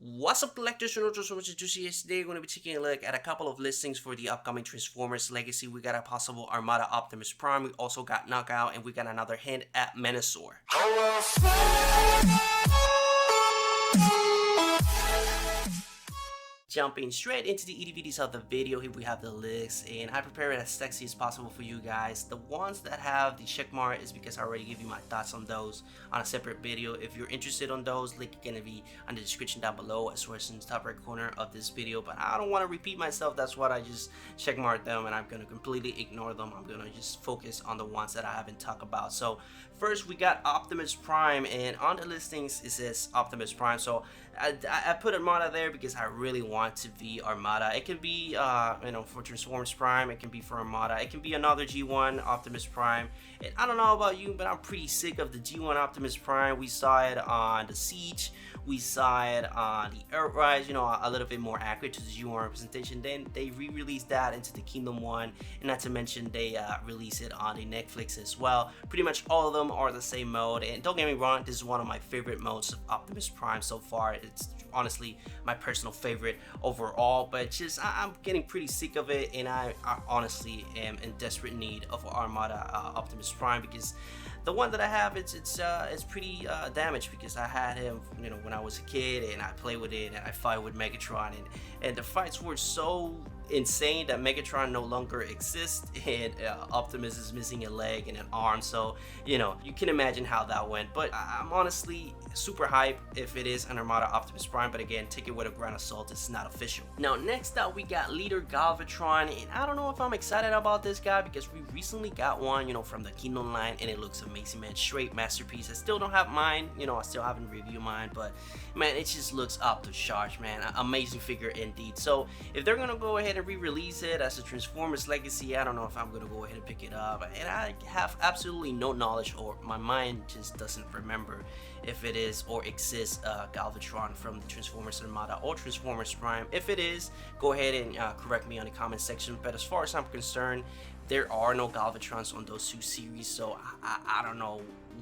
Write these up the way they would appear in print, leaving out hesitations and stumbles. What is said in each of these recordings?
What's up, collectors and ultras enthusiasts? Today we're going to be taking a look at a couple of listings for the upcoming Transformers Legacy. We got a possible Armada Optimus Prime, we also got Knockout, and we got another hint at Menasor. Jumping straight into the EDVDs of the video, here we have the list, and I prepared it as sexy as possible for you guys. The ones that have the check mark is because I already gave you my thoughts on those on a separate video. If you're interested on those, link is gonna be on the description down below as well as in the top right corner of this video. But I don't want to repeat myself, that's why I just check mark them, and I'm gonna completely ignore them. I'm gonna just focus on the ones that I haven't talked about. So first we got Optimus Prime, and on the listings it says Optimus Prime. So I put Armada there because I really want to be Armada. It can be for Transformers Prime, it can be for Armada, it can be another G1 Optimus Prime. And I don't know about you, but I'm pretty sick of the G1 Optimus Prime. We saw it on the Siege, we saw it on the Earthrise, a little bit more accurate to the G1 representation. Then they re-released that into the Kingdom One, and not to mention they release it on the Netflix as well. Pretty much all of them are the same mode, and don't get me wrong, this is one of my favorite modes of Optimus Prime so far. It's honestly my personal favorite overall, but just I'm getting pretty sick of it, and I honestly am in desperate need of Armada Optimus Prime, because the one that I have, it's pretty damaged, because I had him when I was a kid, and I played with it, and I fight with Megatron, and the fights were so insane that Megatron no longer exists, and Optimus is missing a leg and an arm, so you can imagine how that went. But I'm honestly super hype if it is an Armada Optimus Prime, but again, take it with a grain of salt, it's not official. Now next up we got Leader Galvatron, and I don't know if I'm excited about this guy because we recently got one from the Kingdom line, and it looks amazing, man. Straight masterpiece. I still don't have mine, I still haven't reviewed mine, but man, it just looks up to charge, man. Amazing figure indeed. So if they're gonna go ahead and re-release it as a Transformers Legacy, I don't know if I'm gonna go ahead and pick it up, and I have absolutely no knowledge, or my mind just doesn't remember if it is or exists Galvatron from the Transformers Armada or Transformers Prime. If it is, go ahead and correct me on the comment section, but as far as I'm concerned, there are no Galvatrons on those two series, so I don't know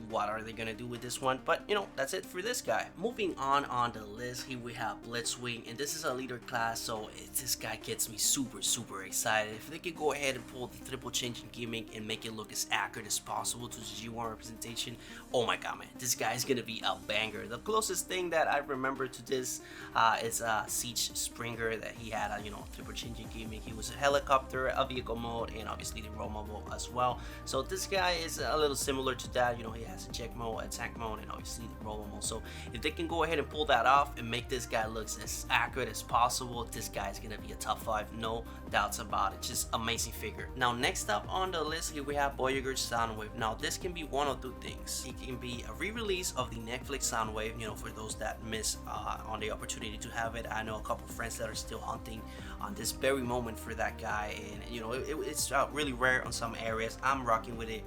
what are they gonna do with this one. But that's it for this guy. Moving on the list, here we have Blitzwing, and this is a leader class, so this guy gets me super excited. If they could go ahead and pull the triple changing gimmick and make it look as accurate as possible to the G1 representation, oh my god, man, this guy is gonna be a banger. The closest thing that I remember to this is Siege Springer, that he had a triple changing gimmick. He was a helicopter, a vehicle mode, and obviously the roll mode as well. So this guy is a little similar to that. He has a check mode, a tank mode, and obviously the roll mode. So if they can go ahead and pull that off and make this guy look as accurate as possible, this guy is gonna be a top 5, no doubts about it. Just amazing figure. Now next up on the list, here we have Voyager's Soundwave. Now this can be one of two things. It can be a re-release of the Netflix Soundwave, for those that miss on the opportunity to have it. I know a couple friends that are still hunting on this very moment for that guy, and it's really rare on some areas. I'm rocking with it.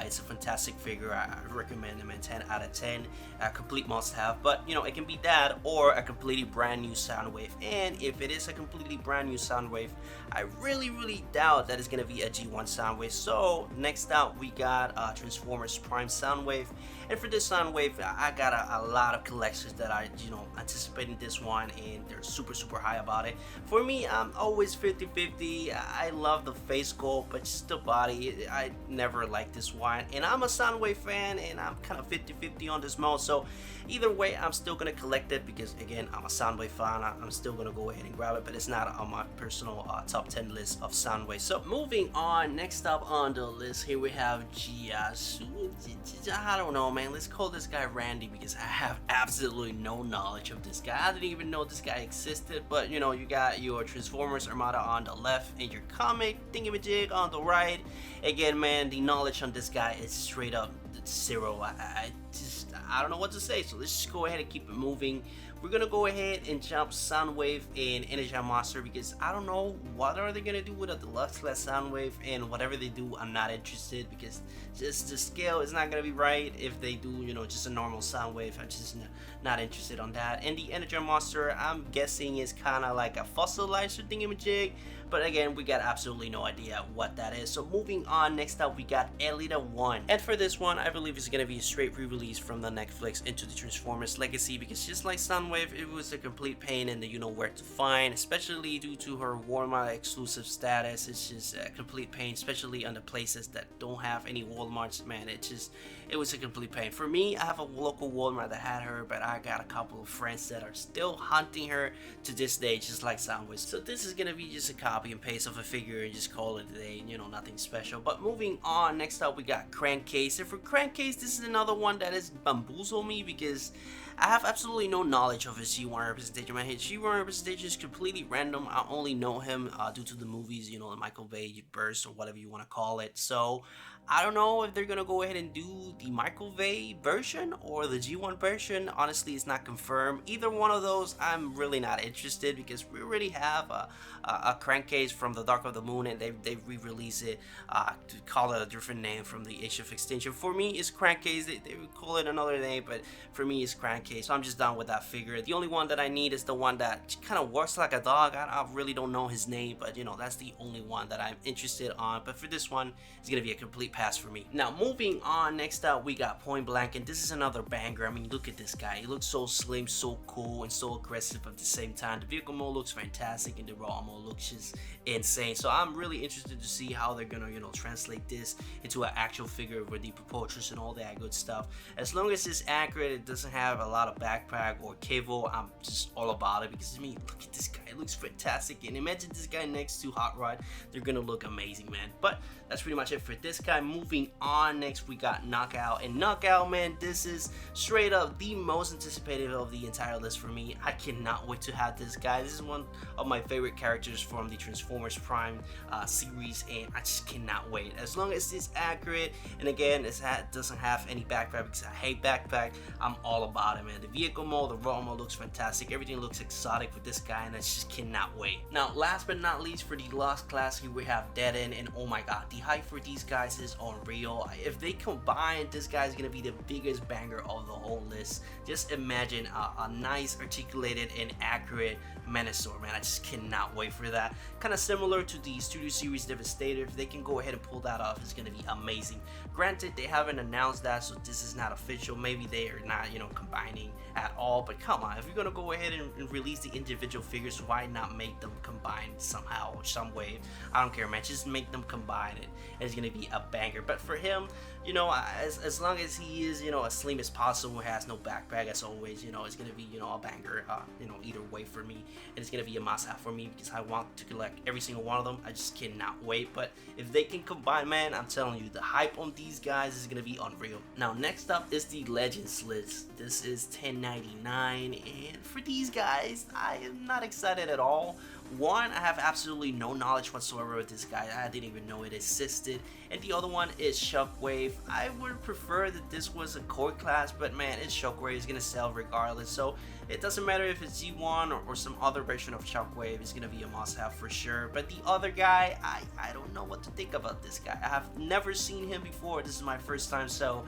It's a fantastic figure. I recommend him, a 10 out of 10. A complete must-have. But it can be that or a completely brand new Soundwave. And if it is a completely brand new Soundwave, I really doubt that it's gonna be a G1 Soundwave. So next up we got Transformers Prime Soundwave. And for this Soundwave, I got a lot of collectors that are anticipating this one, and they're super high about it. For me, I'm always 50-50. I love the face sculpt, but just the body, I never liked this one. And I'm a Soundwave fan, and I'm kind of 50-50 on this mode. So either way, I'm still gonna collect it because again, I'm a Soundwave fan. I'm still gonna go ahead and grab it, but it's not on my personal top 10 list of Soundwave. So moving on, next up on the list, here we have Jiasu. I don't know, man. Let's call this guy Randy because I have absolutely no knowledge of this guy. I didn't even know this guy existed. But you got your Transformers Armada on the left and your comic thingamajig on the right. Again, man, the knowledge on this guy is straight up zero. I don't know what to say, so let's just go ahead and keep it moving. We're gonna go ahead and jump Soundwave and Energy Monster because I don't know what are they gonna do with a deluxe class Soundwave, and whatever they do, I'm not interested because just the scale is not gonna be right. If they do, just a normal Soundwave, I'm just not interested on that. And the Energy Monster, I'm guessing is kind of like a fossilizer thingamajig, but again, we got absolutely no idea what that is. So moving on, next up we got Elita 1, and for this one, I believe it's gonna be a straight re-release from the Netflix into the Transformers Legacy because just like Soundwave, Soundwave, it was a complete pain in the you know where to find, especially due to her Walmart exclusive status. It's just a complete pain, especially on the places that don't have any Walmarts, man. It was a complete pain. For me, I have a local Walmart that had her, but I got a couple of friends that are still hunting her to this day, just like Soundwave. So this is gonna be just a copy and paste of a figure and just call it a day, you know, nothing special. But moving on, next up we got Crankcase. And for Crankcase, this is another one that has bamboozled me because I have absolutely no knowledge of his G1 representation. My G1 representation is completely random. I only know him due to the movies, you know, the Michael Bay burst or whatever you want to call it. So I don't know if they're gonna go ahead and do the Michael Bay version or the G1 version. Honestly, it's not confirmed. Either one of those, I'm really not interested because we already have a Crankcase from the Dark of the Moon, and they re-release it to call it a different name from the Age of Extinction. For me, it's Crankcase. They would call it another name, but for me, it's Crankcase. So I'm just done with that figure. The only one that I need is the one that kind of works like a dog. I really don't know his name, but you know, that's the only one that I'm interested on. But for this one, it's gonna be a complete pass for me. Now moving on, next up we got Point Blank, and this is another banger. I mean, look at this guy. He looks so slim, so cool, and so aggressive at the same time. The vehicle mode looks fantastic, and the raw mode looks just insane. So I'm really interested to see how they're gonna, you know, translate this into an actual figure with the proportions and all that good stuff. As long as it's accurate, it doesn't have a lot of backpack or cable, I'm just all about it because I mean, look at this guy. It looks fantastic, and imagine this guy next to Hot Rod. They're gonna look amazing, man. But that's pretty much it for this guy. Moving on, next we got Knockout, and Knockout, man, this is straight up the most anticipated of the entire list for me. I cannot wait to have this guy. This is one of my favorite characters from the Transformers Prime series, and I just cannot wait. As long as it's accurate, and again, it doesn't have any backpack because I hate backpack, I'm all about it, man. The vehicle mode, the raw mode looks fantastic. Everything looks exotic with this guy, and I just cannot wait. Now, last but not least, for the Lost Class, here we have Deadend, and oh my god, the hype for these guys is unreal. If they combine, this guy's gonna be the biggest banger of the whole list. Just imagine a nice, articulated, and accurate Menasor, man. I just cannot wait for that. Kind of similar to the Studio Series Devastator. If they can go ahead and pull that off, it's gonna be amazing. Granted, they haven't announced that, so this is not official. Maybe they are not, you know, combining at all. But come on, if you're gonna go ahead and release the individual figures, why not make them combine somehow or some way? I don't care, man. Just make them combine it, and it's gonna be a banger. But for him, you know, as long as he is, you know, as slim as possible, has no backpack as always, you know, it's gonna be, you know, a banger, you know, either way for me, and it's gonna be a must-have for me because I want to collect every single one of them. I just cannot wait. But if they can combine, man, I'm telling you, the hype on these guys is gonna be unreal. Now, next up is the Legends list. This is 1099, and for these guys, I am not excited at all. One, I have absolutely no knowledge whatsoever with this guy. I didn't even know it existed. And the other one is Shockwave. I would prefer that this was a core class, but man, it's Shockwave. It's gonna sell regardless. So it doesn't matter if it's G1 or some other version of Shockwave. It's gonna be a must-have for sure. But the other guy, I don't know what to think about this guy. I have never seen him before. This is my first time, so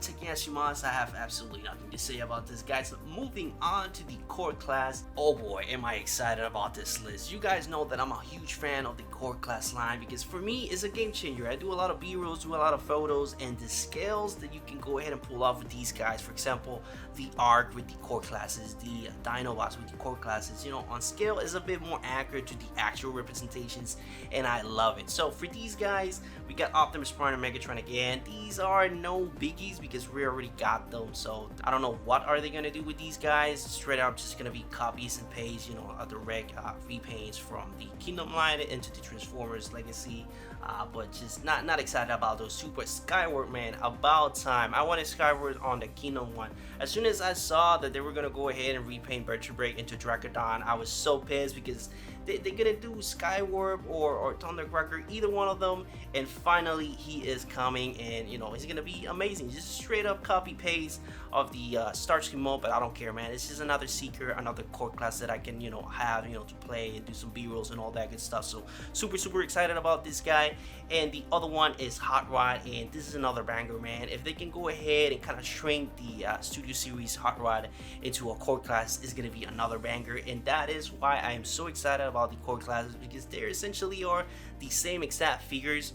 taking as Shimas, I have absolutely nothing to say about this guy. So moving on to the core class, oh boy, am I excited about this list. You guys know that I'm a huge fan of the core class line because for me, it's a game changer. I do a lot of B-rolls, do a lot of photos, and the scales that you can go ahead and pull off with these guys, for example, the ARC with the core classes, the Dinobots with the core classes, you know, on scale is a bit more accurate to the actual representations, and I love it. So for these guys, we got Optimus Prime and Megatron again. These are no biggies because we already got them, so I don't know what are they gonna do with these guys. Straight up just gonna be copies and paste, you know, direct repaints from the Kingdom line into the Transformers Legacy, but just not excited about those two. But Skyward, man, about time. I wanted Skyward on the Kingdom one. As soon as I saw that they were gonna go ahead and repaint Vertebrate into Dracodon, I was so pissed because they're gonna do Skywarp or Thundercracker, either one of them, and finally he is coming, and you know, he's gonna be amazing. Just straight up copy paste of the Starscream mode, but I don't care, man. It's just another Seeker, another core class that I can, you know, have, you know, to play and do some B-rolls and all that good stuff. So super excited about this guy. And the other one is Hot Rod, and this is another banger, man. If they can go ahead and kind of shrink the Studio Series Hot Rod into a core class, it's gonna be another banger, and that is why I am so excited about the core classes, because they essentially are the same exact figures,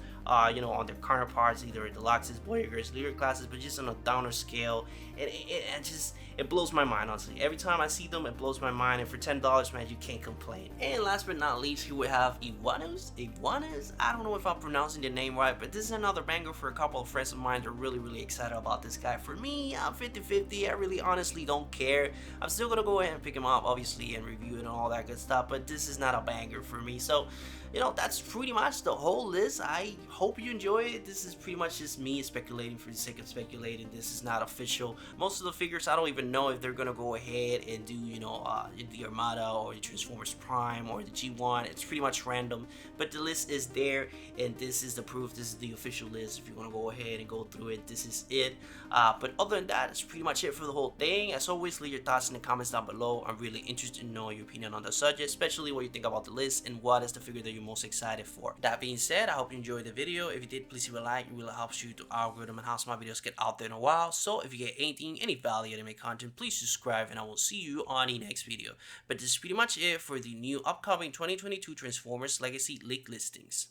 you know, on their counterparts, either Deluxes, Voyagers, Leader classes, but just on a downer scale. it blows my mind, honestly. Every time I see them, it blows my mind, and for $10, man, you can't complain. And last but not least, here we have Iguanas. I don't know if I'm pronouncing the name right, but this is another banger for a couple of friends of mine. They're really excited about this guy. For me, I'm 50-50. I really honestly don't care. I'm still gonna go ahead and pick him up, obviously, and review it and all that good stuff, but this is not a banger for me. So, you know, that's pretty much the whole list. I hope you enjoy it. This is pretty much just me speculating for the sake of speculating. This is not official. Most of the figures, I don't even know if they're gonna go ahead and do, you know, the Armada or the Transformers Prime or the G1. It's pretty much random, but the list is there, and this is the proof. This is the official list. If you want to go ahead and go through it, this is it. But other than that, it's pretty much it for the whole thing. As always, leave your thoughts in the comments down below. I'm really interested in knowing your opinion on the subject, especially what you think about the list and what is the figure that you're most excited for. That being said, I hope you enjoyed the video. If you did, please leave a like. It really helps you to algorithm and helps my videos get out there in a while. So if you get anything, any value out of my content, please subscribe, and I will see you on the next video. But this is pretty much it for the new upcoming 2022 Transformers Legacy leak listings.